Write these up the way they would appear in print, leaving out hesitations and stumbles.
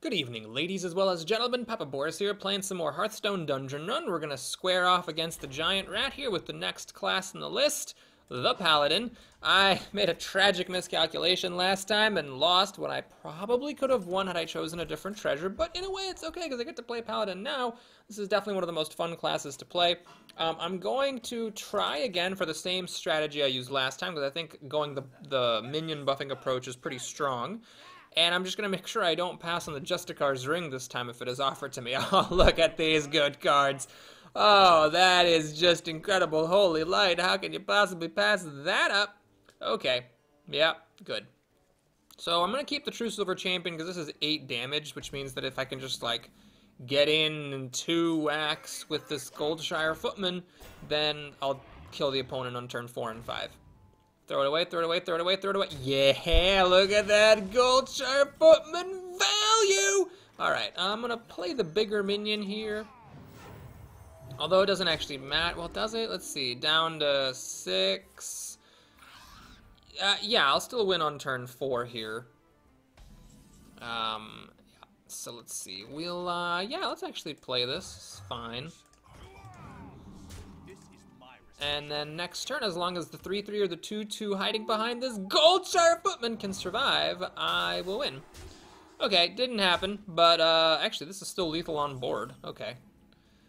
Good evening, ladies as well as gentlemen. Papa Boris here, playing some more Hearthstone Dungeon Run. We're gonna square off against the giant rat here with the next class in the list, the Paladin. I made a tragic miscalculation last time and lost what I probably could have won had I chosen a different treasure, but in a way it's okay because I get to play Paladin now. This is definitely one of the most fun classes to play. I'm going to try again for the same strategy I used last time because I think going the minion buffing approach is pretty strong. And I'm just going to make sure I don't pass on the Justicar's Ring this time if it is offered to me. Oh, look at these good cards. Oh, that is just incredible. Holy light, how can you possibly pass that up? Okay, yeah, good. So I'm going to keep the True Silver Champion because this is 8 damage, which means that if I can just, like, get in 2 whacks with this Goldshire Footman, then I'll kill the opponent on turn 4 and 5. Throw it away, throw it away, throw it away, throw it away. Yeah, look at that Goldshire Footman value! Alright, I'm going to play the bigger minion here. Although it doesn't actually matter. Well, does it? Let's see. Down to 6. Yeah, I'll still win on turn 4 here. So let's see. We'll, yeah, let's actually play this. It's fine. And then next turn, as long as the 3/3 or the 2/2 hiding behind this Goldshire Footman can survive, I will win. Okay, didn't happen, but actually this is still lethal on board. Okay.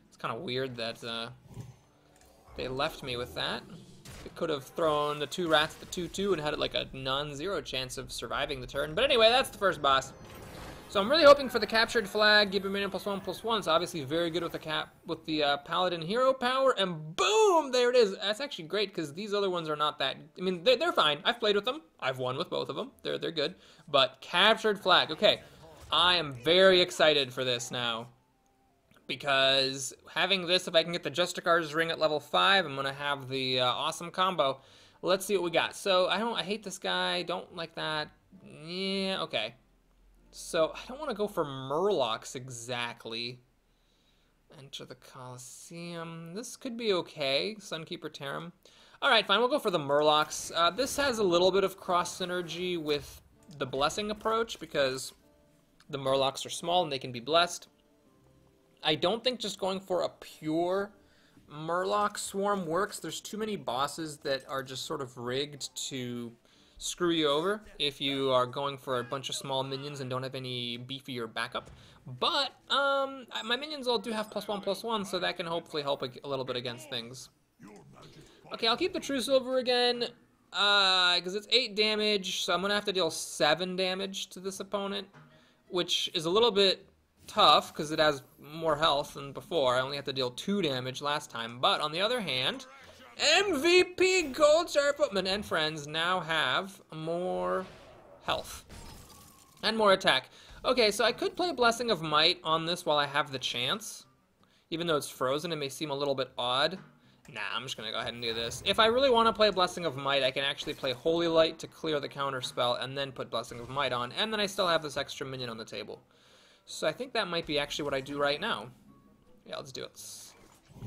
It's kind of weird that they left me with that. It could have thrown the 2 rats at the 2/2 and had it like a non-zero chance of surviving the turn. But anyway, that's the first boss. So I'm really hoping for the captured flag, give him minion +1/+1. It's obviously very good with the Paladin hero power, and boom, there it is. That's actually great because these other ones are not that. I mean, they're fine. I've played with them. I've won with both of them. They're good. But captured flag. Okay, I am very excited for this now because having this, if I can get the Justicar's Ring at level 5, I'm gonna have the awesome combo. Let's see what we got. So I hate this guy. Don't like that. Yeah. Okay. So, I don't want to go for Murlocs exactly. Enter the Colosseum. This could be okay. Sunkeeper Tarim. Alright, fine. We'll go for the Murlocs. This has a little bit of cross synergy with the Blessing approach because the Murlocs are small and they can be blessed. I don't think just going for a pure Murloc swarm works. There's too many bosses that are just sort of rigged to screw you over if you are going for a bunch of small minions and don't have any beefier backup. But my minions all do have +1/+1, so that can hopefully help a little bit against things. Okay, I'll keep the True Silver again because it's 8 damage, so I'm gonna have to deal 7 damage to this opponent, which is a little bit tough because it has more health than before. I only had to deal 2 damage last time. But on the other hand, MVP Goldshire Footman and friends now have more health and more attack. Okay, so I could play Blessing of Might on this while I have the chance. Even though it's frozen, it may seem a little bit odd. Nah, I'm just going to go ahead and do this. If I really want to play Blessing of Might, I can actually play Holy Light to clear the counter spell and then put Blessing of Might on, and then I still have this extra minion on the table. So I think that might be actually what I do right now. Yeah, let's do it.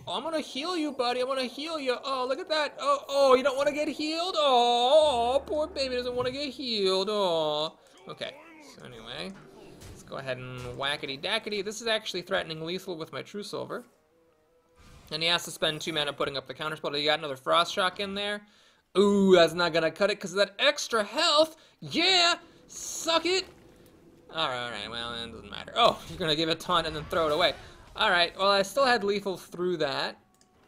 Oh, I'm gonna heal you, buddy. I'm gonna heal you. Oh, look at that. Oh, you don't want to get healed? Oh, poor baby doesn't want to get healed. Oh. Okay, so anyway, let's go ahead and whackety-dackety. This is actually threatening lethal with my True Silver. And he has to spend 2 mana putting up the counterspell. You got another Frost Shock in there. Ooh, that's not gonna cut it because of that extra health. Yeah, suck it. Alright, well, it doesn't matter. Oh, you're gonna give it a taunt and then throw it away. Alright, well, I still had lethal through that,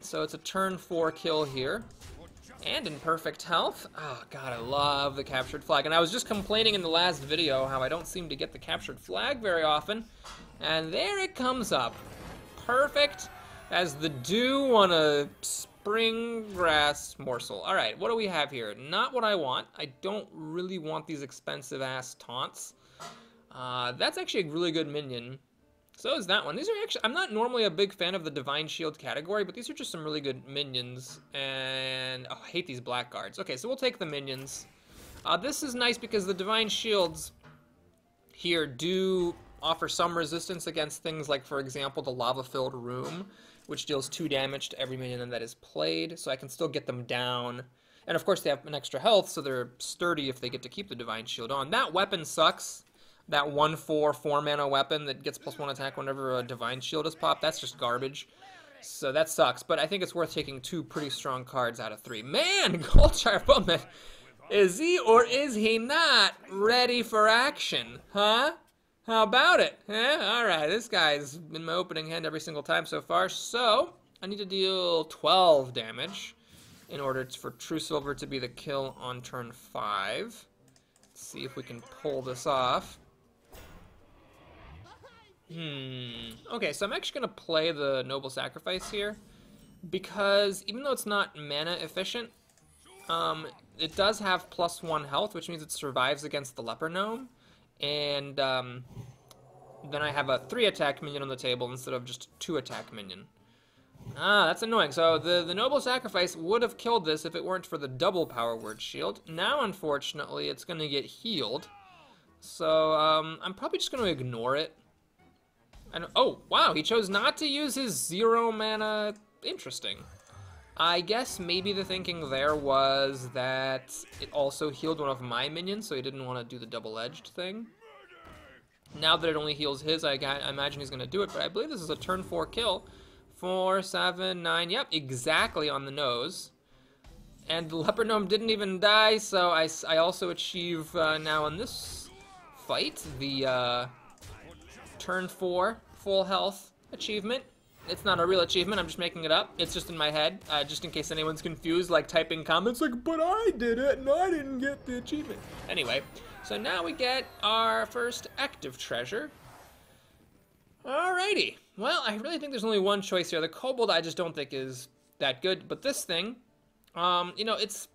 so it's a turn 4 kill here. And in perfect health. Oh, God, I love the captured flag. And I was just complaining in the last video how I don't seem to get the captured flag very often. And there it comes up. Perfect as the dew on a spring grass morsel. Alright, what do we have here? Not what I want. I don't really want these expensive-ass taunts. That's actually a really good minion. So is that one. These are actually, I'm not normally a big fan of the Divine Shield category, but these are just some really good minions. And, oh, I hate these blackguards. Okay, so we'll take the minions. This is nice because the Divine Shields here do offer some resistance against things like, for example, the Lava-Filled Room, which deals 2 damage to every minion that is played, so I can still get them down. And of course they have an extra health, so they're sturdy if they get to keep the Divine Shield on. That weapon sucks. That 1/4 4-mana weapon that gets +1 attack whenever a Divine Shield is popped, that's just garbage. So that sucks, but I think it's worth taking 2 pretty strong cards out of 3. Man, Goldshire Footman, is he or is he not ready for action? Huh? How about it? Alright, this guy's been my opening hand every single time so far, so I need to deal 12 damage in order for True Silver to be the kill on turn 5. Let's see if we can pull this off. Okay, so I'm actually going to play the Noble Sacrifice here, because even though it's not mana efficient, it does have +1 health, which means it survives against the Leper Gnome, and then I have a 3 attack minion on the table instead of just a 2 attack minion. That's annoying. So the Noble Sacrifice would have killed this if it weren't for the double Power Word Shield. Now, unfortunately, it's going to get healed, so I'm probably just going to ignore it. Oh, wow, he chose not to use his 0 mana. Interesting. I guess maybe the thinking there was that it also healed one of my minions, so he didn't want to do the double-edged thing. Now that it only heals his, I imagine he's going to do it, but I believe this is a turn 4 kill. 4, 7, 9, yep, exactly on the nose. And the Leper Gnome didn't even die, so I also achieve now in this fight the turn 4 full health achievement. It's not a real achievement, I'm just making it up. It's just in my head, just in case anyone's confused, like typing comments like, but I did it and I didn't get the achievement. Anyway, so now we get our first active treasure. Alrighty, well, I really think there's only one choice here. The Kobold I just don't think is that good, but this thing, you know, it's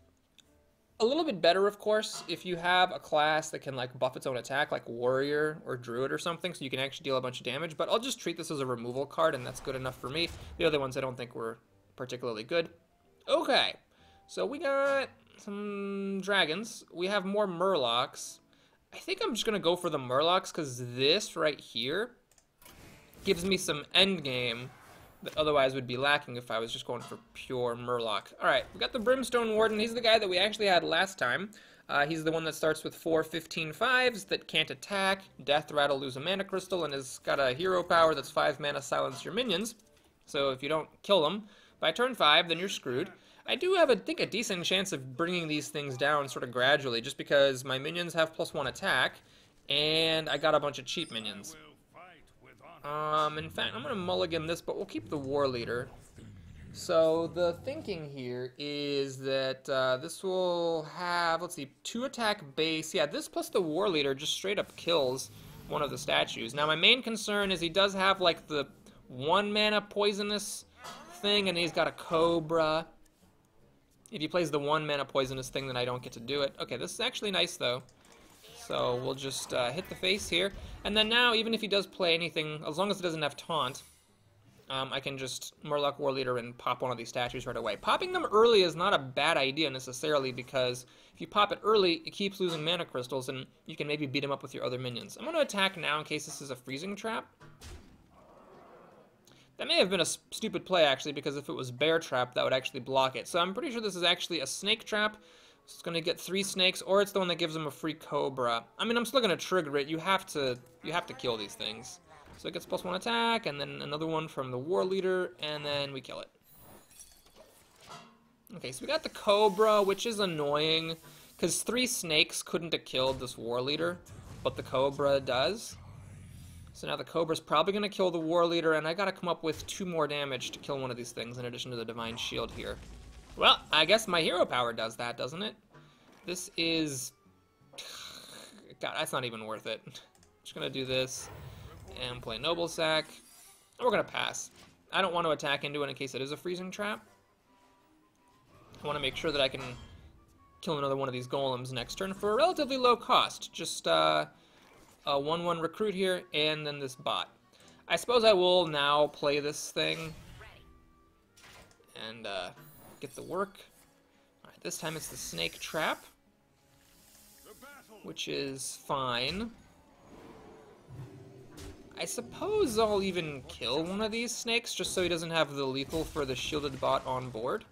a little bit better, of course, if you have a class that can, like, buff its own attack, like Warrior or Druid or something, so you can actually deal a bunch of damage, but I'll just treat this as a removal card, and that's good enough for me. The other ones I don't think were particularly good. Okay, so we got some dragons. We have more Murlocs. I think I'm just going to go for the Murlocs, because this right here gives me some endgame that otherwise would be lacking if I was just going for pure Murloc. Alright, we got the Brimstone Warden. He's the guy that we actually had last time. He's the one that starts with 4 15/5s that can't attack, Death Rattle, lose a mana crystal, and has got a hero power that's 5 mana, silence your minions. So if you don't kill them by turn 5, then you're screwed. I do have, I think, a decent chance of bringing these things down sort of gradually, just because my minions have +1 attack, and I got a bunch of cheap minions. In fact, I'm going to mulligan this, but we'll keep the War Leader. So the thinking here is that this will have, let's see, 2 attack base. Yeah, this plus the War Leader just straight up kills one of the statues. Now, my main concern is he does have, like, the 1 mana poisonous thing, and he's got a Cobra. If he plays the 1 mana poisonous thing, then I don't get to do it. Okay, this is actually nice, though. So we'll just hit the face here. And then now, even if he does play anything, as long as it doesn't have taunt, I can just Murloc War Leader and pop one of these statues right away. Popping them early is not a bad idea necessarily, because if you pop it early, it keeps losing mana crystals, and you can maybe beat him up with your other minions. I'm going to attack now in case this is a freezing trap. That may have been a stupid play, actually, because if it was bear trap, that would actually block it. So I'm pretty sure this is actually a snake trap. It's going to get 3 snakes, or it's the one that gives him a free Cobra. I mean, I'm still going to trigger it. You have to kill these things. So it gets +1 attack, and then another one from the War Leader, and then we kill it. Okay, so we got the Cobra, which is annoying, because 3 snakes couldn't have killed this War Leader, but the Cobra does. So now the Cobra's probably going to kill the War Leader, and I got to come up with 2 more damage to kill one of these things, in addition to the Divine Shield here. Well, I guess my hero power does that, doesn't it? This is... God, that's not even worth it. Just gonna do this, and play Noble Sac. And we're gonna pass. I don't want to attack into it in case it is a freezing trap. I want to make sure that I can kill another one of these golems next turn for a relatively low cost. Just a 1/1 recruit here, and then this bot. I suppose I will now play this thing. And, get the work. Alright, this time it's the snake trap, which is fine. I suppose I'll even kill one of these snakes just so he doesn't have the lethal for the shielded bot on board.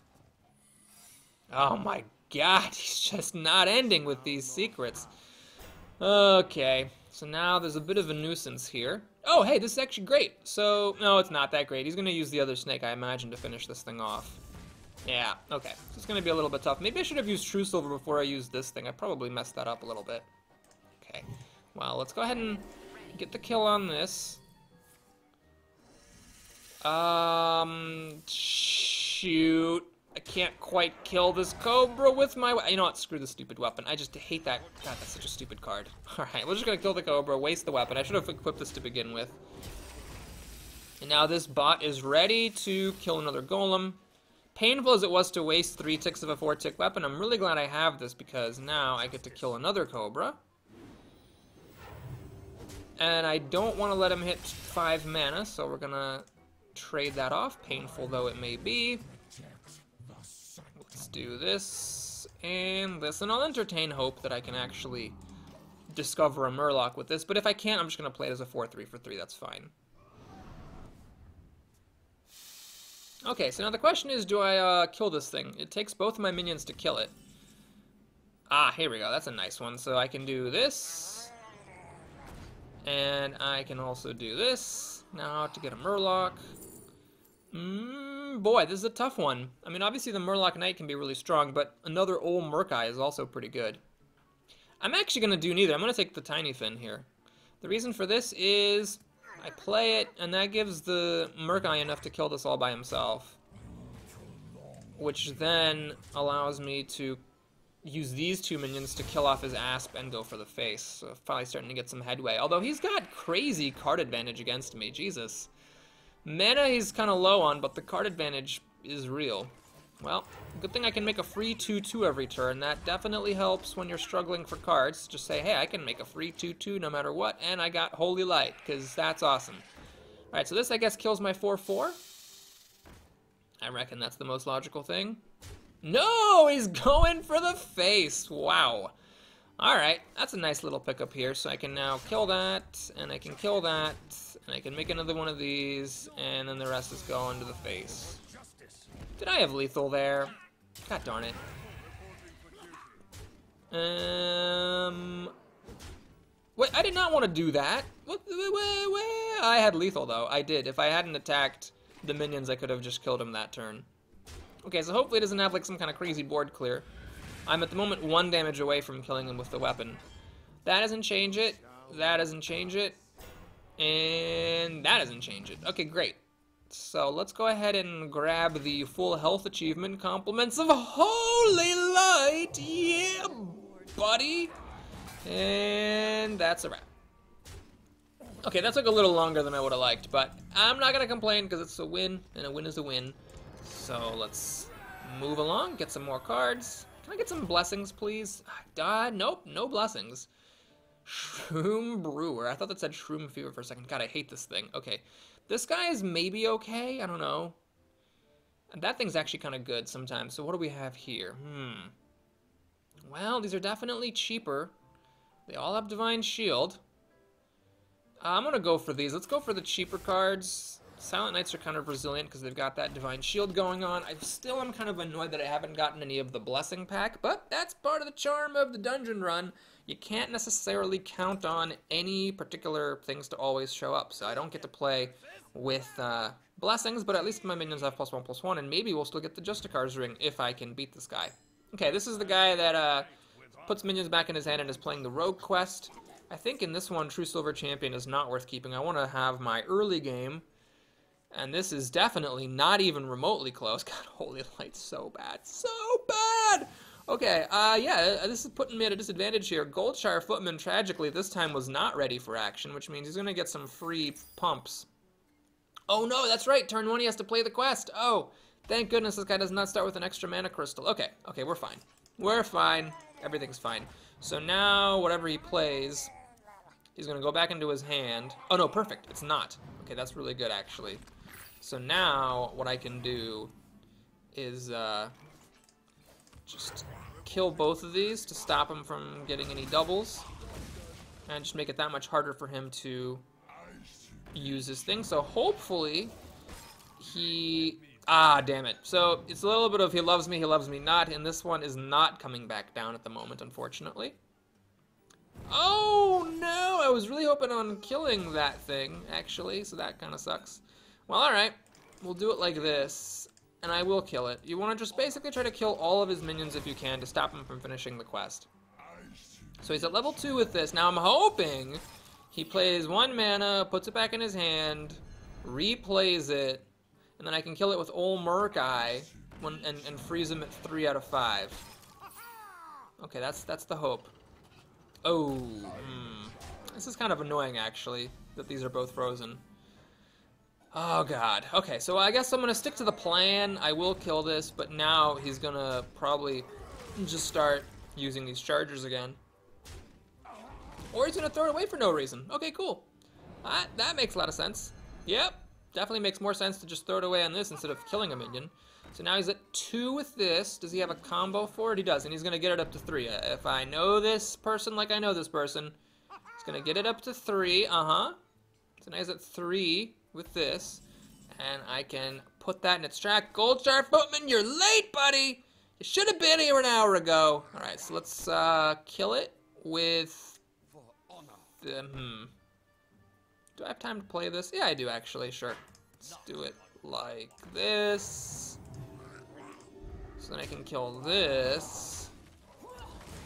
Oh my god, he's just not ending with these secrets. Okay, So now there's a bit of a nuisance here. Oh, hey, this is actually great. So, no, it's not that great. He's going to use the other snake, I imagine, to finish this thing off. Yeah, okay. So it's going to be a little bit tough. Maybe I should have used True Silver before I used this thing. I probably messed that up a little bit. Okay. Well, let's go ahead and get the kill on this. Shoot. I can't quite kill this Cobra with my... You know what? Screw the stupid weapon. I just hate that. God, that's such a stupid card. Alright, we're just going to kill the Cobra, waste the weapon. I should have equipped this to begin with. And now this bot is ready to kill another Golem. Painful as it was to waste 3 ticks of a 4-tick weapon, I'm really glad I have this because now I get to kill another Cobra. And I don't want to let him hit 5 mana, so we're going to trade that off, painful though it may be. Let's do this and this, and I'll entertain hope that I can actually discover a Murloc with this, but if I can't, I'm just going to play it as a 4-3 for 3, that's fine. Okay, so now the question is, do I kill this thing? It takes both of my minions to kill it. Ah, here we go, that's a nice one. So I can do this, and I can also do this, now to get a Murloc. Boy, this is a tough one. I mean, obviously the Murloc Knight can be really strong, but another old Murkai is also pretty good. I'm actually going to do neither. I'm going to take the Tiny Fin here. The reason for this is I play it, and that gives the Murkai enough to kill this all by himself. Which then allows me to use these 2 minions to kill off his Asp and go for the face. So finally starting to get some headway. Although he's got crazy card advantage against me. Jesus. Mana he's kind of low on, but the card advantage is real. Well, good thing I can make a free 2-2 every turn. That definitely helps when you're struggling for cards. Just say, hey, I can make a free 2-2 no matter what, and I got Holy Light, because that's awesome. Alright, so this, I guess, kills my 4-4. I reckon that's the most logical thing. No! He's going for the face! Wow. Alright, that's a nice little pickup here, so I can now kill that, and I can kill that, and I can make another one of these, and then the rest is going to the face. Did I have lethal there? God darn it. Wait, I did not want to do that. What? I had lethal, though. I did. If I hadn't attacked the minions, I could have just killed him that turn. Okay, so hopefully it doesn't have, like, some kind of crazy board clear. I'm at the moment 1 damage away from killing him with the weapon. That doesn't change it. That doesn't change it. And that doesn't change it. Okay, great. So let's go ahead and grab the full health achievement, compliments of Holy Light. Yeah, buddy. And that's a wrap. Okay, that took a little longer than I would have liked, but I'm not going to complain because it's a win, and a win is a win. So let's move along, get some more cards. Can I get some blessings, please? Nope, no blessings. Shroom Brewer. I thought that said Shroom Fever for a second. God, I hate this thing. Okay. This guy is maybe okay. I don't know. That thing's actually kind of good sometimes. So what do we have here? Well, these are definitely cheaper. They all have Divine Shield. I'm going to go for these. Let's go for the cheaper cards. Silent Knights are kind of resilient because they've got that Divine Shield going on. I still am kind of annoyed that I haven't gotten any of the Blessing pack, but that's part of the charm of the dungeon run. You can't necessarily count on any particular things to always show up, so I don't get to play with Blessings, but at least my minions have +1/+1, and maybe we'll still get the Justicar's Ring if I can beat this guy. Okay, this is the guy that puts minions back in his hand and is playing the Rogue quest. I think in this one, True Silver Champion is not worth keeping. I want to have my early game. And this is definitely not even remotely close. God, Holy Light's so bad. So bad! Okay, yeah, this is putting me at a disadvantage here. Goldshire Footman, tragically, this time was not ready for action, which means he's going to get some free pumps. Oh no, that's right, turn 1 he has to play the quest. Oh, thank goodness this guy does not start with an extra mana crystal. Okay, we're fine. We're fine. Everything's fine. So now, whatever he plays, he's going to go back into his hand. Oh no, perfect, it's not. Okay, that's really good, actually. So now, what I can do is just kill both of these to stop him from getting any doubles. And just make it that much harder for him to use his thing. So hopefully, he... Ah, damn it. So it's a little bit of he loves me not, and this one is not coming back down at the moment, unfortunately. Oh no! I was really hoping on killing that thing, actually, so that kind of sucks. Well, alright. We'll do it like this, and I will kill it. You want to just basically try to kill all of his minions if you can to stop him from finishing the quest. So he's at level 2 with this. Now I'm hoping he plays 1 mana, puts it back in his hand, replays it, and then I can kill it with Ol Murk-Eye and freeze him at 3 out of 5. Okay, that's the hope. Oh, this is kind of annoying, actually, that these are both frozen. Oh, God. Okay, so I guess I'm going to stick to the plan. I will kill this, but now he's going to probably just start using these chargers again. Or he's going to throw it away for no reason. Okay, cool. That makes a lot of sense. Yep, definitely makes more sense to just throw it away on this instead of killing a minion. So now he's at 2 with this. Does he have a combo for it? He does, and he's going to get it up to 3. If I know this person like I know this person, he's going to get it up to 3. So now he's at 3 with this, and I can put that in its track. Goldstar Footman, you're late, buddy! You should have been here an hour ago. Alright, so let's kill it with the, Do I have time to play this? Yeah, I do, actually, sure. Let's do it like this. So then I can kill this,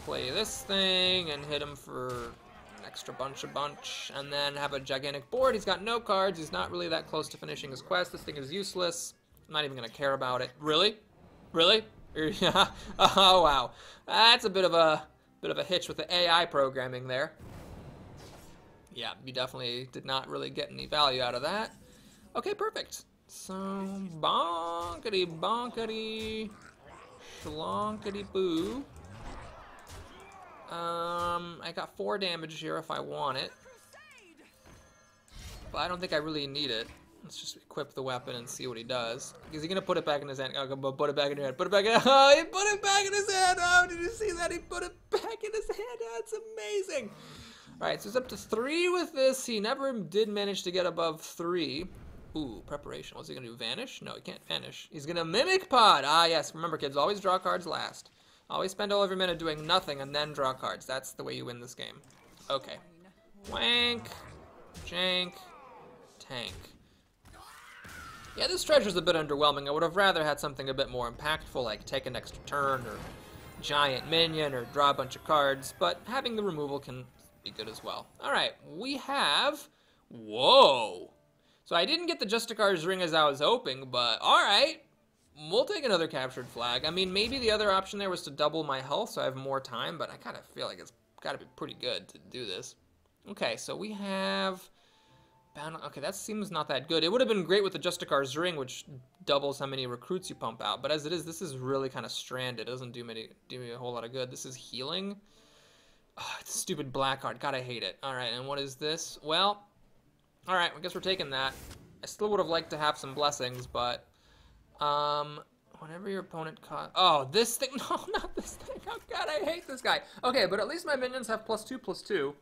play this thing, and hit him for an extra bunch, and then have a gigantic board. He's got no cards. He's not really that close to finishing his quest. This thing is useless. I'm not even going to care about it. Really? Really? Yeah. Oh, wow. That's a bit of a hitch with the AI programming there. Yeah, you definitely did not really get any value out of that. Okay, perfect. So, bonkity bonkity schlonkity boo. I got 4 damage here if I want it. But I don't think I really need it. Let's just equip the weapon and see what he does. Is he gonna put it back in his hand? Oh, put it back in your hand. Put it back in. Oh, he put it back in his hand. Oh, did you see that? He put it back in his hand. That's amazing. All right, so it's up to 3 with this. He never did manage to get above 3. Ooh, preparation. What's he gonna do? Vanish? No, he can't vanish. He's gonna mimic pod. Ah, yes. Remember, kids, always draw cards last. Always spend all of your mana doing nothing and then draw cards. That's the way you win this game. Okay. Wank. Jank. Tank. Yeah, this treasure's a bit underwhelming. I would have rather had something a bit more impactful, like take an extra turn, or giant minion, or draw a bunch of cards, but having the removal can be good as well. Alright, we have... Whoa! So I didn't get the Justicar's Ring as I was hoping, but alright. We'll take another captured flag. I mean, maybe the other option there was to double my health so I have more time, but I kind of feel like it's got to be pretty good to do this. Okay, so we have... Okay, that seems not that good. It would have been great with the Justicar's Ring, which doubles how many recruits you pump out, but as it is, this is really kind of stranded. It doesn't do me a whole lot of good. This is healing. Oh, it's a stupid black card. God, I hate it. Alright, and what is this? Well, alright, I guess we're taking that. I still would have liked to have some blessings, but... whenever your opponent caught... Oh, this thing! No, not this thing! Oh god, I hate this guy! Okay, but at least my minions have +2/+2.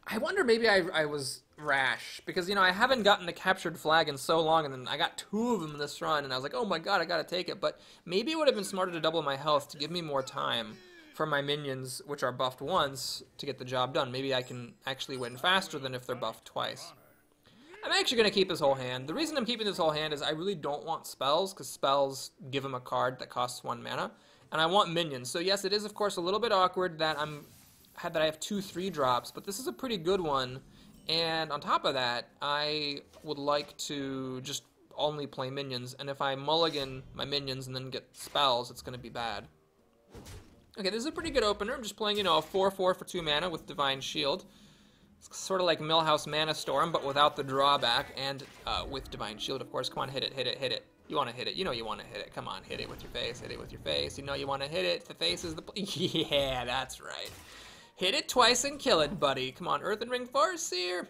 I wonder maybe I was rash, because, you know, I haven't gotten the captured flag in so long, and then I got 2 of them in this run, and I was like, oh my god, I gotta take it, but maybe it would have been smarter to double my health to give me more time for my minions, which are buffed once, to get the job done. Maybe I can actually win faster than if they're buffed twice. I'm actually going to keep this whole hand. The reason I'm keeping this whole hand is I really don't want spells, because spells give him a card that costs 1 mana, and I want minions. So yes, it is of course a little bit awkward that I have 2 3-drops, but this is a pretty good one, and on top of that, I would like to just only play minions, and if I mulligan my minions and then get spells, it's going to be bad. Okay, this is a pretty good opener. I'm just playing, you know, a 4/4 for 2 mana with Divine Shield. It's sort of like Millhouse Mana Storm, but without the drawback, and with Divine Shield, of course. Come on, hit it, hit it, hit it. You want to hit it. You know you want to hit it. Come on, hit it with your face, hit it with your face. You know you want to hit it. The face is the... Yeah, that's right. Hit it twice and kill it, buddy. Come on, Earthen Ring Farseer.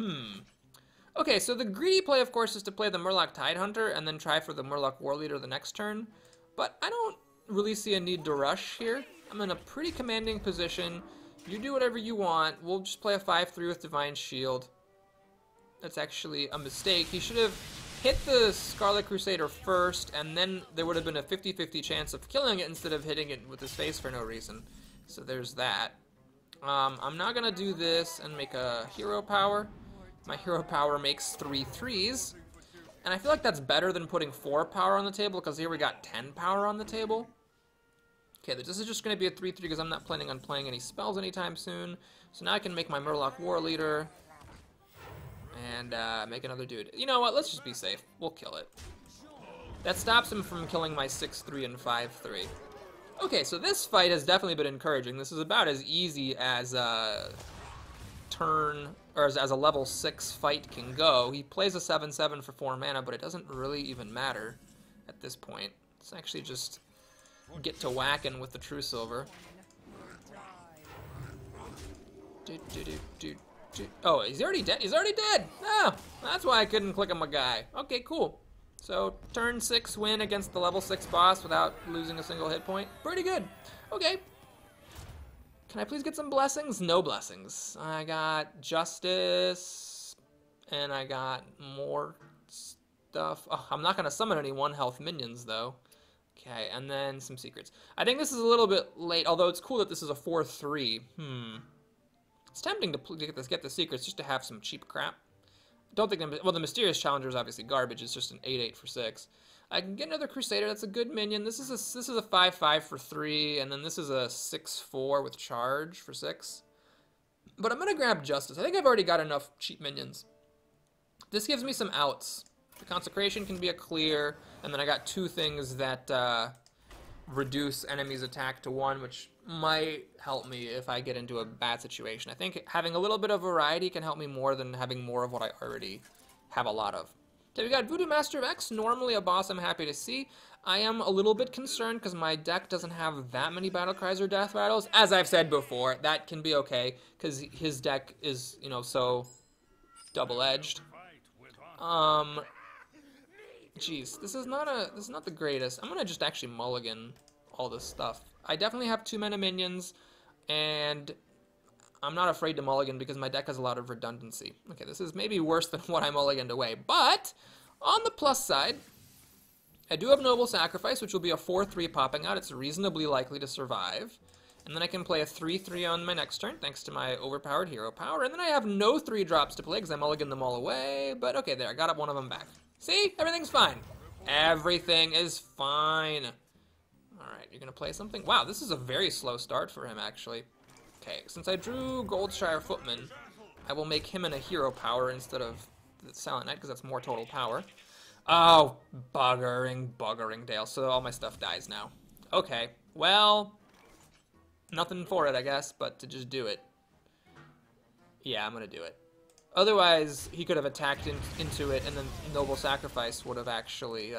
Okay, so the greedy play, of course, is to play the Murloc Tidehunter and then try for the Murloc Warleader the next turn. But I don't really see a need to rush here. I'm in a pretty commanding position. You do whatever you want. We'll just play a 5/3 with Divine Shield. That's actually a mistake. He should have hit the Scarlet Crusader first, and then there would have been a 50-50 chance of killing it instead of hitting it with his face for no reason. So there's that. I'm not gonna do this and make a hero power. My hero power makes 3 3s. And I feel like that's better than putting 4 power on the table, because here we got 10 power on the table. Okay, this is just going to be a 3-3 because I'm not planning on playing any spells anytime soon. So now I can make my Murloc War Leader and make another dude. You know what? Let's just be safe. We'll kill it. That stops him from killing my 6-3 and 5-3. Okay, so this fight has definitely been encouraging. This is about as easy as a turn, or as a level 6 fight can go. He plays a 7-7 for 4 mana, but it doesn't really even matter at this point. It's actually just get to whacking with the True Silver. Oh, he's already dead? He's already dead! Oh, that's why I couldn't click on my guy. Okay, cool. So, turn 6 win against the level 6 boss without losing a single hit point. Pretty good. Okay. Can I please get some blessings? No blessings. I got Justice, and I got more stuff. Oh, I'm not going to summon any 1-health minions, though. Okay, and then some secrets. I think this is a little bit late, although it's cool that this is a 4-3. It's tempting to get the secrets just to have some cheap crap. Don't think, well, the Mysterious Challenger is obviously garbage. It's just an 8-8 for 6. I can get another Crusader. That's a good minion. This is a 5-5 for 3, and then this is a 6-4 with charge for 6. But I'm gonna grab Justice. I think I've already got enough cheap minions. This gives me some outs. The Consecration can be a clear, and then I got 2 things that reduce enemies' attack to 1, which might help me if I get into a bad situation. I think having a little bit of variety can help me more than having more of what I already have a lot of. Okay, we got Voodoo Master of X, normally a boss I'm happy to see. I am a little bit concerned because my deck doesn't have that many Battle Cries or Death Rattles. As I've said before, that can be okay, because his deck is, you know, so double-edged. Jeez, this is not the greatest. I'm gonna just actually mulligan all this stuff. I definitely have 2 mana minions, and I'm not afraid to mulligan because my deck has a lot of redundancy. Okay, this is maybe worse than what I mulliganed away, but on the plus side, I do have Noble Sacrifice, which will be a 4-3 popping out. It's reasonably likely to survive. And then I can play a 3-3 on my next turn, thanks to my overpowered hero power. And then I have no 3-drops to play because I mulliganed them all away. But okay, there, I got up one of them back. See? Everything's fine. Everything is fine. Alright, you're going to play something? Wow, this is a very slow start for him, actually. Okay, since I drew Goldshire Footman, I will make him in a hero power instead of the Silent Knight, because that's more total power. Oh, buggering Dale. So all my stuff dies now. Okay, well, nothing for it, I guess, but to just do it. Yeah, I'm going to do it. Otherwise, he could have attacked into it, and then Noble Sacrifice would have actually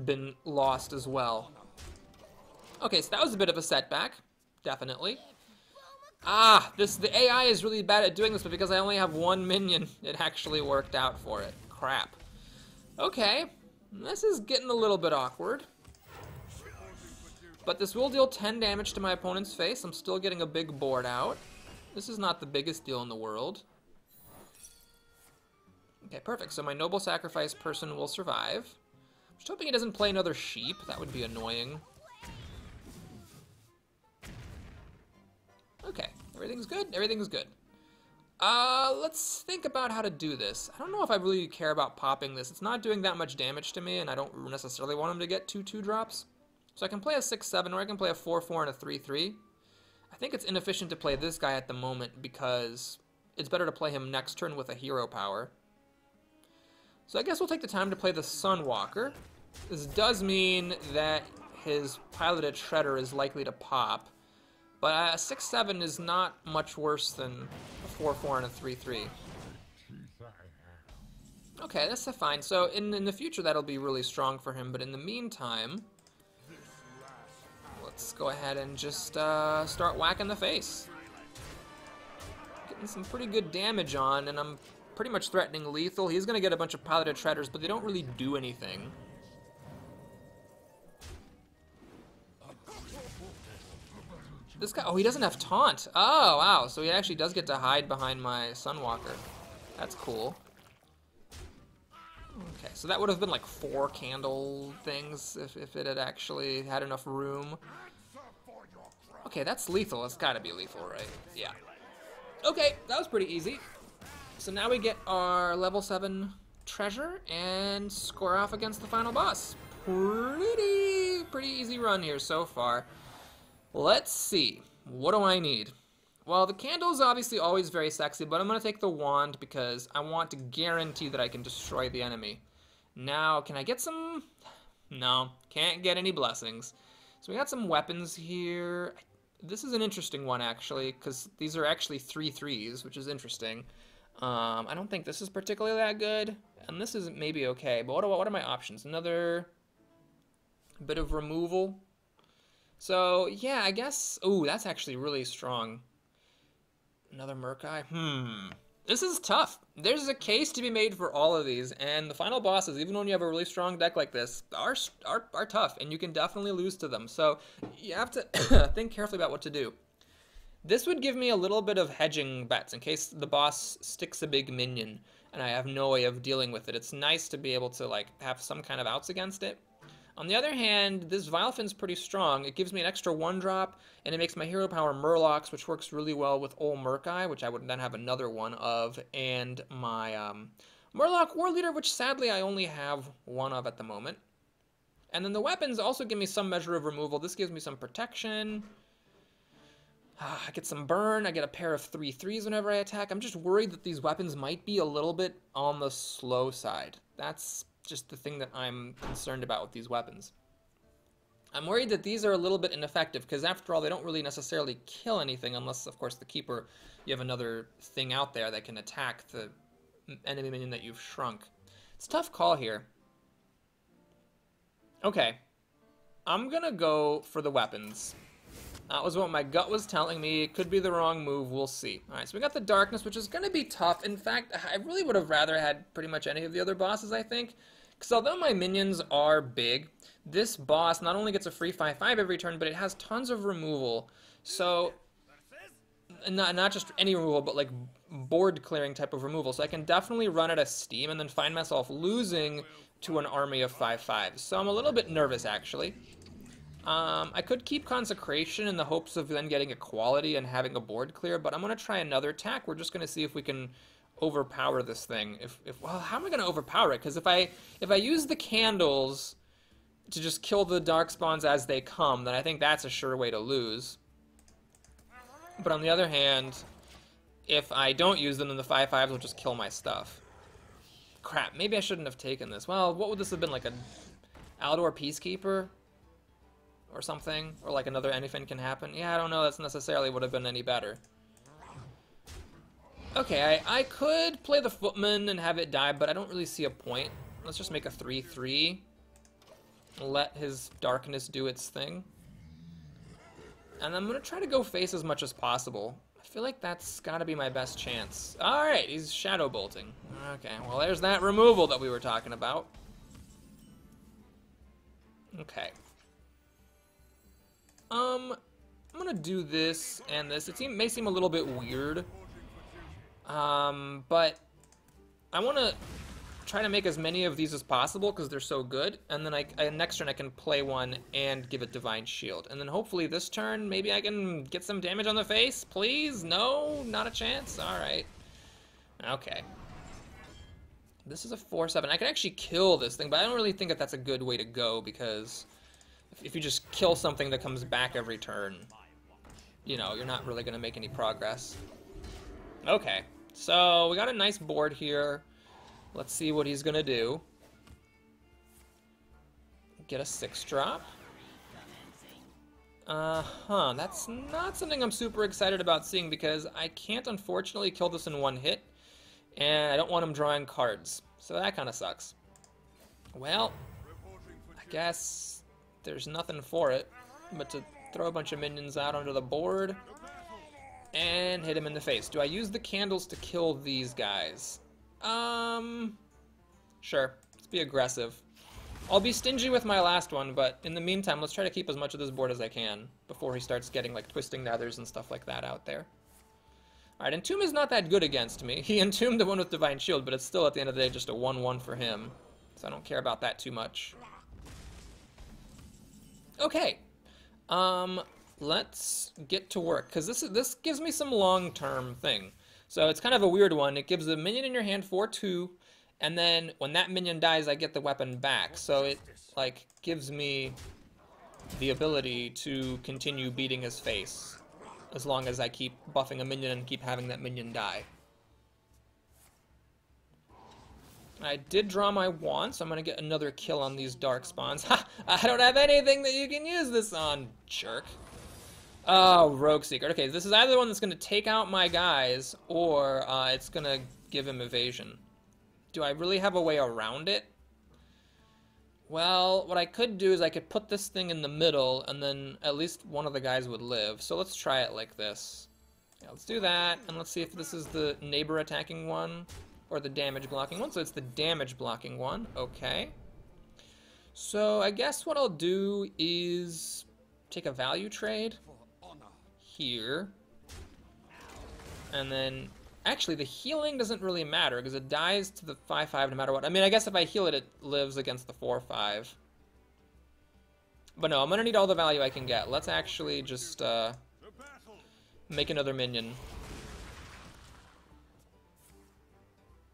been lost as well. Okay, so that was a bit of a setback, definitely. The AI is really bad at doing this, but because I only have 1 minion, it actually worked out for it. Crap. Okay, this is getting a little bit awkward. But this will deal 10 damage to my opponent's face. I'm still getting a big board out. This is not the biggest deal in the world. Okay, perfect. So my Noble Sacrifice person will survive. I'm just hoping he doesn't play another sheep. That would be annoying. Okay, everything's good. Everything's good. Let's think about how to do this. I don't know if I really care about popping this. It's not doing that much damage to me, and I don't necessarily want him to get 2 drops. So I can play a 6-7, or I can play a 4-4 and a 3-3. I think it's inefficient to play this guy at the moment because it's better to play him next turn with a hero power. So I guess we'll take the time to play the Sunwalker. This does mean that his piloted Shredder is likely to pop, but a 6-7 is not much worse than a 4-4 and a 3-3. Okay, that's fine. So in the future, that'll be really strong for him, but in the meantime, let's go ahead and just start whacking the face. Getting some pretty good damage on, and I'm pretty much threatening lethal. He's going to get a bunch of piloted Shredders, but they don't really do anything. This guy, oh, he doesn't have taunt. Oh, wow, so he actually does get to hide behind my Sunwalker. That's cool. Okay, so that would have been like 4 candle things if it had actually had enough room. Okay, that's lethal. It's gotta be lethal, right? Yeah. Okay, that was pretty easy. So now we get our level 7 treasure and score off against the final boss. Pretty easy run here so far. Let's see. What do I need? Well, the candle is obviously always very sexy, but I'm going to take the wand because I want to guarantee that I can destroy the enemy. Now, can I get some... No, can't get any blessings. So we got some weapons here. This is an interesting one, actually, because these are actually 3/3s, which is interesting. I don't think this is particularly that good, and this is maybe okay, but what are my options? Another bit of removal. So, yeah, I guess... Ooh, that's actually really strong. Another Murkai? This is tough. There's a case to be made for all of these, and the final bosses, even when you have a really strong deck like this, are tough, and you can definitely lose to them. So you have to think carefully about what to do. This would give me a little bit of hedging bets in case the boss sticks a big minion, and I have no way of dealing with it. It's nice to be able to like have some kind of outs against it. On the other hand, this Vilefin's pretty strong. It gives me an extra 1-drop, and it makes my hero power Murlocs, which works really well with Ol Murkai, which I would then have another one of, and my Murloc War Leader, which sadly I only have one of at the moment. And then the weapons also give me some measure of removal. This gives me some protection. I get some burn. I get a pair of 3/3s whenever I attack. I'm just worried that these weapons might be a little bit on the slow side. That's just the thing that I'm concerned about with these weapons. I'm worried that these are a little bit ineffective because after all they don't really necessarily kill anything unless of course the keeper, you have another thing out there that can attack the enemy minion that you've shrunk. It's a tough call here. Okay, I'm gonna go for the weapons. That was what my gut was telling me. It could be the wrong move. We'll see. All right, so we got the darkness, which is going to be tough. In fact, I really would have rather had pretty much any of the other bosses, I think. Because although my minions are big, this boss not only gets a free 5/5 every turn, but it has tons of removal. So, not just any removal, but like board clearing type of removal. So I can definitely run out of steam and then find myself losing to an army of 5/5s. So I'm a little bit nervous, actually. I could keep Consecration in the hopes of then getting equality and having a board clear, but I'm going to try another attack. We're just going to see if we can overpower this thing. Well, how am I going to overpower it? Because if I use the candles to just kill the dark spawns as they come, then I think that's a sure way to lose. But on the other hand, if I don't use them, then the 5/5s will just kill my stuff. Crap, maybe I shouldn't have taken this. Well, what would this have been, like a Aldor Peacekeeper? Or something, or like another anything can happen. Yeah, I don't know, that's necessarily would have been any better. Okay, I could play the Footman and have it die, but I don't really see a point. Let's just make a 3/3. Let his darkness do its thing. And I'm gonna try to go face as much as possible. I feel like that's gotta be my best chance. Alright, he's shadow bolting. Okay, well there's that removal that we were talking about. Okay. I'm gonna do this and this. It may seem a little bit weird, but I want to try to make as many of these as possible because they're so good, and then next turn I can play one and give it Divine Shield, and then hopefully this turn maybe I can get some damage on the face. Please? No? Not a chance? Alright. Okay. This is a 4/7. I can actually kill this thing, but I don't really think that that's a good way to go because if you just kill something that comes back every turn, you know, you're not really going to make any progress. Okay, so we got a nice board here. Let's see what he's going to do. Get a 6-drop. That's not something I'm super excited about seeing because I can't unfortunately kill this in one hit, and I don't want him drawing cards, so that kind of sucks. Well, I guess there's nothing for it but to throw a bunch of minions out onto the board and hit him in the face. Do I use the candles to kill these guys? Sure. Let's be aggressive. I'll be stingy with my last one, but in the meantime, let's try to keep as much of this board as I can before he starts getting like Twisting Nethers and stuff like that out there. Alright, Entomb is not that good against me. He entombed the one with Divine Shield, but it's still at the end of the day just a 1/1 for him. So I don't care about that too much. Okay, let's get to work, because this gives me some long-term thing. So it's kind of a weird one. It gives a minion in your hand for 2, and then when that minion dies, I get the weapon back. So it, like, gives me the ability to continue beating his face as long as I keep buffing a minion and keep having that minion die. I did draw my wand, so I'm going to get another kill on these dark spawns. Ha! I don't have anything that you can use this on, jerk. Oh, Rogue Secret. Okay, this is either the one that's going to take out my guys, or it's going to give him evasion. Do I really have a way around it? Well, what I could do is I could put this thing in the middle, and then at least one of the guys would live. So let's try it like this. Yeah, let's do that, and let's see if this is the neighbor attacking one, or the damage blocking one. So it's the damage blocking one. Okay. So I guess what I'll do is take a value trade here, and then actually the healing doesn't really matter because it dies to the 5/5 no matter what. I mean, I guess if I heal it, it lives against the 4/5. But no, I'm gonna need all the value I can get. Let's actually just make another minion.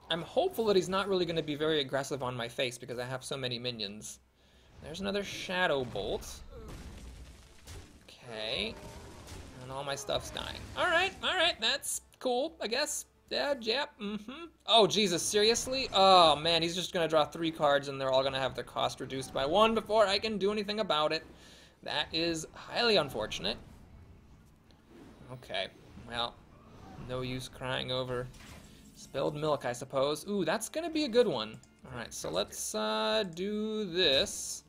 I'm hopeful that he's not really going to be very aggressive on my face because I have so many minions. There's another Shadow Bolt. Okay. And all my stuff's dying. Alright, that's cool, I guess. Yeah, Oh, Jesus, seriously? Oh, man, he's just going to draw 3 cards and they're all going to have their cost reduced by 1 before I can do anything about it. That is highly unfortunate. Okay, well, no use crying over spilled milk, I suppose. Ooh, that's gonna be a good one. Alright, so let's do this.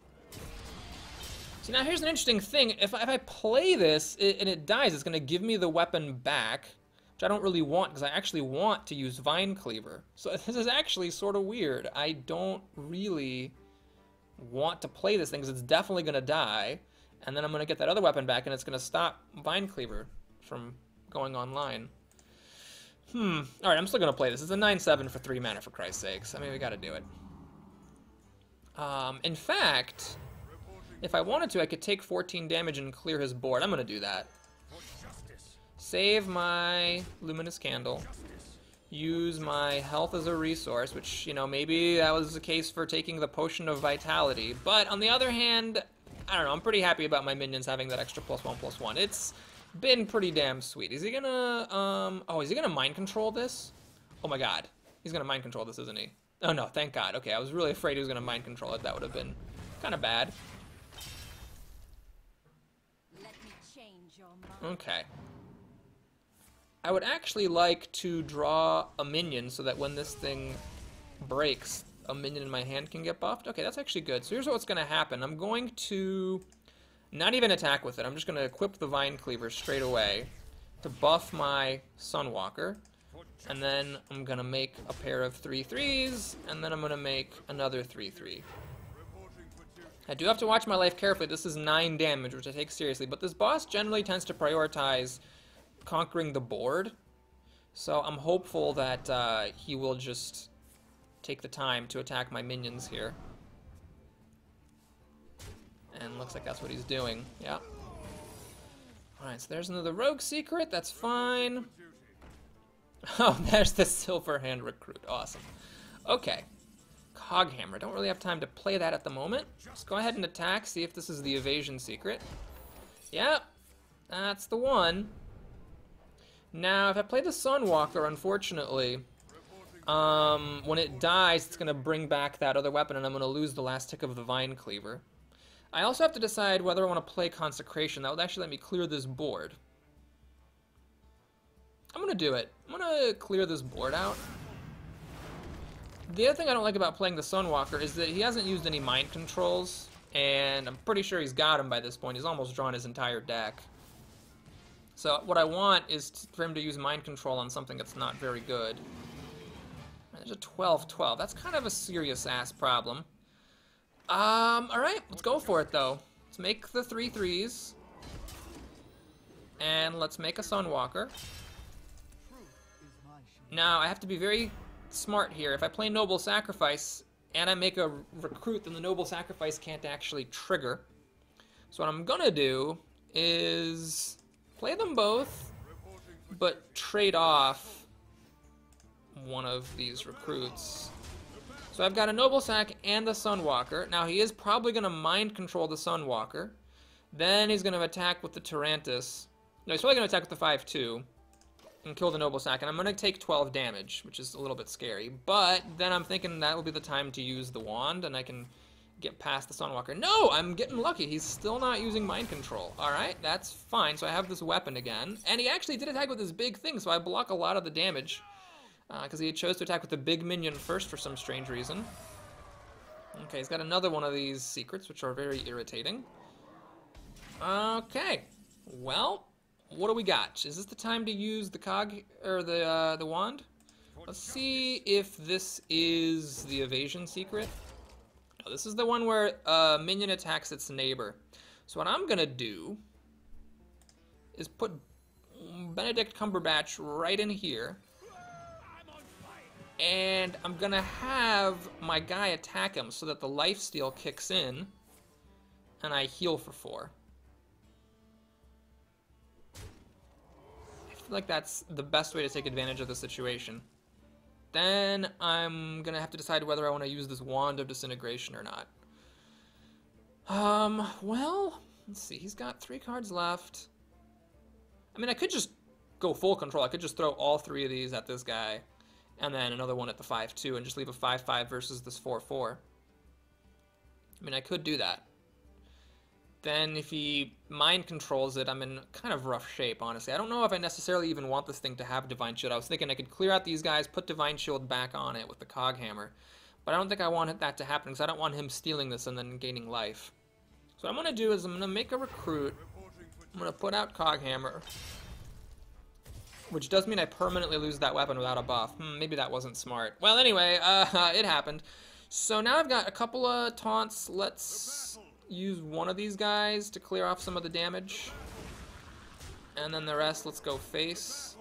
See, now here's an interesting thing. If I play this and it dies, it's gonna give me the weapon back, which I don't really want because I actually want to use Vine Cleaver. So this is actually sort of weird. I don't really want to play this thing because it's definitely gonna die, and then I'm gonna get that other weapon back and it's gonna stop Vine Cleaver from going online. Alright, I'm still gonna play this. It's a 9/7 for 3 mana, for Christ's sakes. I mean, we gotta do it. In fact, if I wanted to, I could take 14 damage and clear his board. I'm gonna do that. Save my Luminous Candle. Use my health as a resource, which, you know, maybe that was the case for taking the Potion of Vitality. But on the other hand, I don't know, I'm pretty happy about my minions having that extra +1/+1. It's been pretty damn sweet. Is he gonna, oh, is he gonna mind control this? Oh my god. He's gonna mind control this, isn't he? Oh no, thank god. Okay, I was really afraid he was gonna mind control it. That would have been kind of bad. Let me change your mind. Okay. I would actually like to draw a minion so that when this thing breaks, a minion in my hand can get buffed. Okay, that's actually good. So here's what's gonna happen. I'm going to not even attack with it. I'm just going to equip the Vine Cleaver straight away to buff my Sunwalker. And then I'm going to make a pair of 3/3s, and then I'm going to make another 3/3. I do have to watch my life carefully. This is 9 damage, which I take seriously. But this boss generally tends to prioritize conquering the board. So I'm hopeful that he will just take the time to attack my minions here. And looks like that's what he's doing. Yeah. Alright, so there's another Rogue Secret. That's fine. Oh, there's the Silverhand Recruit. Awesome. Okay. Coghammer. Don't really have time to play that at the moment. Let's go ahead and attack, see if this is the Evasion Secret. Yep. That's the one. Now, if I play the Sunwalker, unfortunately, when it dies, it's going to bring back that other weapon, and I'm going to lose the last tick of the Vine Cleaver. I also have to decide whether I want to play Consecration. That would actually let me clear this board. I'm going to do it. I'm going to clear this board out. The other thing I don't like about playing the Sunwalker is that he hasn't used any mind controls, and I'm pretty sure he's got him by this point. He's almost drawn his entire deck. So what I want is for him to use mind control on something that's not very good. There's a 12/12. That's kind of a serious-ass problem. Alright, let's go for it, though. Let's make the 3/3s. And let's make a Sunwalker. Now, I have to be very smart here. If I play Noble Sacrifice and I make a Recruit, then the Noble Sacrifice can't actually trigger. So what I'm gonna do is play them both, but trade off one of these recruits. So I've got a Noble Sack and the Sunwalker. Now he is probably going to mind control the Sunwalker. Then he's going to attack with the Tarantus. No, he's probably going to attack with the 5-2 and kill the Noble Sack. And I'm going to take 12 damage, which is a little bit scary. But then I'm thinking that will be the time to use the wand, and I can get past the Sunwalker. No, I'm getting lucky. He's still not using mind control. All right, that's fine. So I have this weapon again. And he actually did attack with this big thing, so I block a lot of the damage. Because he chose to attack with the big minion first for some strange reason. Okay, he's got another one of these secrets, which are very irritating. Okay, well, what do we got? Is this the time to use the cog or the wand? Let's see if this is the evasion secret. No, this is the one where a minion attacks its neighbor. So what I'm gonna do is put Benedict Cumberbatch right in here. And I'm gonna have my guy attack him so that the lifesteal kicks in and I heal for 4. I feel like that's the best way to take advantage of the situation. Then I'm gonna have to decide whether I want to use this Wand of Disintegration or not. Well, let's see, he's got 3 cards left. I mean, I could just go full control. I could just throw all 3 of these at this guy. And then another one at the 5-2 and just leave a 5-5 versus this 4-4. I mean, I could do that. Then if he mind controls it, I'm in kind of rough shape, honestly. I don't know if I necessarily even want this thing to have Divine Shield. I was thinking I could clear out these guys, put Divine Shield back on it with the Cog Hammer. But I don't think I want that to happen because I don't want him stealing this and then gaining life. So what I'm going to do is I'm going to make a recruit. I'm going to put out Cog Hammer. Which does mean I permanently lose that weapon without a buff. Maybe that wasn't smart. Well, anyway, it happened. So now I've got a couple of taunts. Let's use one of these guys to clear off some of the damage. And then the rest, let's go face.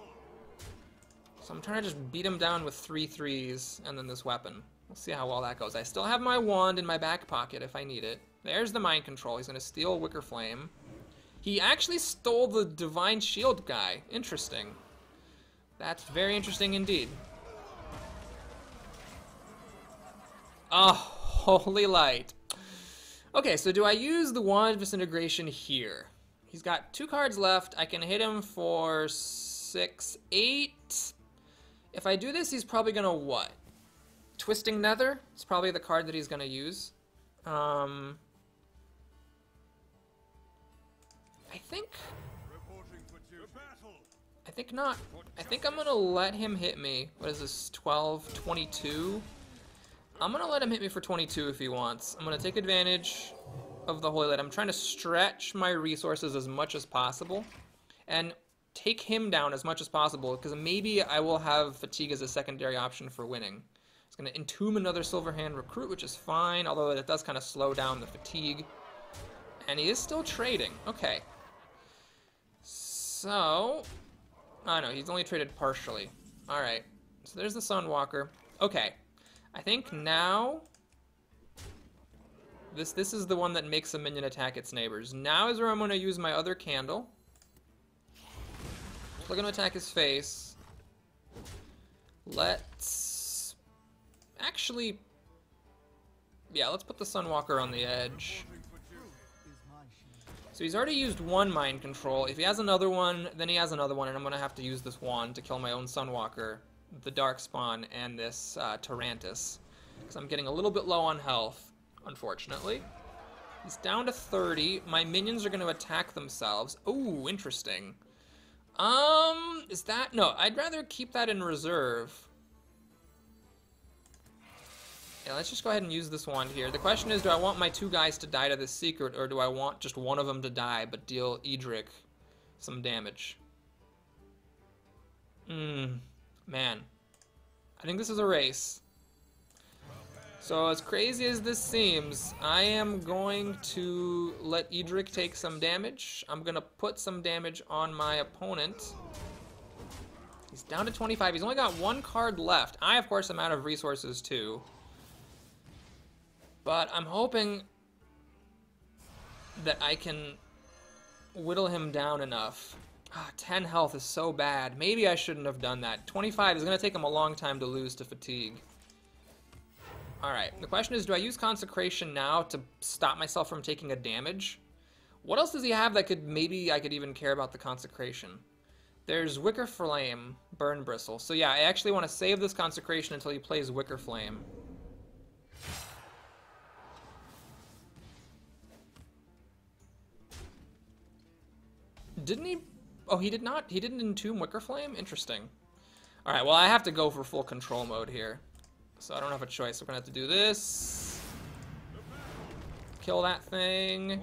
So I'm trying to just beat him down with 3 3s and then this weapon. We'll see how well that goes. I still have my wand in my back pocket if I need it. There's the mind control. He's going to steal Wicker Flame. He actually stole the Divine Shield guy. Interesting. That's very interesting indeed. Oh, holy light. Okay, so do I use the Wand of Disintegration here? He's got 2 cards left. I can hit him for 6, 8. If I do this, he's probably gonna what? Twisting Nether? It's probably the card that he's gonna use. I think not. I think I'm gonna let him hit me. What is this, 12, 22? I'm gonna let him hit me for 22 if he wants. I'm gonna take advantage of the Holy Light. I'm trying to stretch my resources as much as possible and take him down as much as possible because maybe I will have Fatigue as a secondary option for winning. It's gonna entomb another Silverhand recruit, which is fine, although it does kind of slow down the Fatigue. And he is still trading. Okay. So, oh no, he's only traded partially. Alright, so there's the Sunwalker. Okay, I think now, this is the one that makes a minion attack its neighbors. Now is where I'm going to use my other candle. We're going to attack his face. Let's, actually, yeah, let's put the Sunwalker on the edge. So he's already used 1 mind control. If he has another one, then he has another one, and I'm going to have to use this wand to kill my own Sunwalker, the Darkspawn, and this Tarantus. Because I'm getting a little bit low on health, unfortunately. He's down to 30. My minions are going to attack themselves. Ooh, interesting. Is that... No, I'd rather keep that in reserve. Yeah, let's just go ahead and use this wand here. The question is, do I want my 2 guys to die to this secret, or do I want just one of them to die, but deal Edric some damage? Man. I think this is a race. So as crazy as this seems, I am going to let Edric take some damage. I'm going to put some damage on my opponent. He's down to 25. He's only got 1 card left. I, of course, am out of resources, too. But I'm hoping that I can whittle him down enough. 10 health is so bad. Maybe I shouldn't have done that. 25 is going to take him a long time to lose to fatigue. Alright, the question is, do I use Consecration now to stop myself from taking a damage? What else does he have that could, maybe I could even care about the Consecration? There's Wicker Flame, Burn Bristle. So yeah, I actually want to save this Consecration until he plays Wicker Flame. Didn't he? Oh, he did not. He didn't entomb Wicker Flame? Interesting. Alright, well, I have to go for full control mode here. So I don't have a choice. We're going to have to do this. Kill that thing.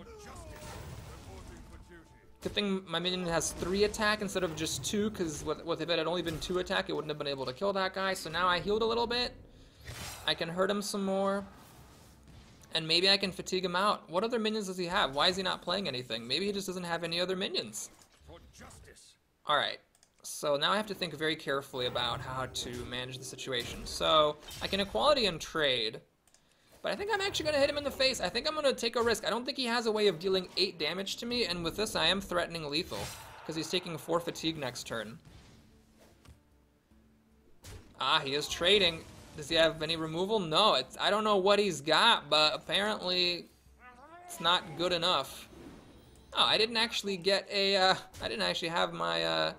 Good thing my minion has 3 attack instead of just 2, because if it had only been 2 attack, it wouldn't have been able to kill that guy. So now I healed a little bit. I can hurt him some more. And maybe I can fatigue him out. What other minions does he have? Why is he not playing anything? Maybe he just doesn't have any other minions. Alright. So now I have to think very carefully about how to manage the situation. So I can equality and trade. But I think I'm actually going to hit him in the face. I think I'm going to take a risk. I don't think he has a way of dealing 8 damage to me. And with this, I am threatening lethal. Because he's taking 4 fatigue next turn. He is trading. Does he have any removal? No. I don't know what he's got, but apparently it's not good enough. Oh, I didn't actually get a, I didn't actually have my,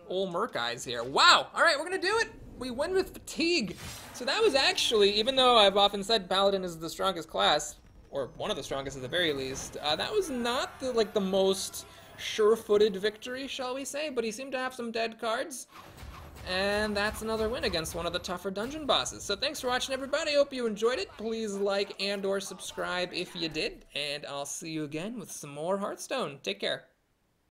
old Merc Eyes here. Wow! Alright, we're gonna do it! We win with fatigue! So that was actually, even though I've often said Paladin is the strongest class, or one of the strongest at the very least, that was not the most sure-footed victory, shall we say, but he seemed to have some dead cards. And that's another win against one of the tougher dungeon bosses. So thanks for watching, everybody. Hope you enjoyed it. Please like and/or subscribe if you did. And I'll see you again with some more Hearthstone. Take care.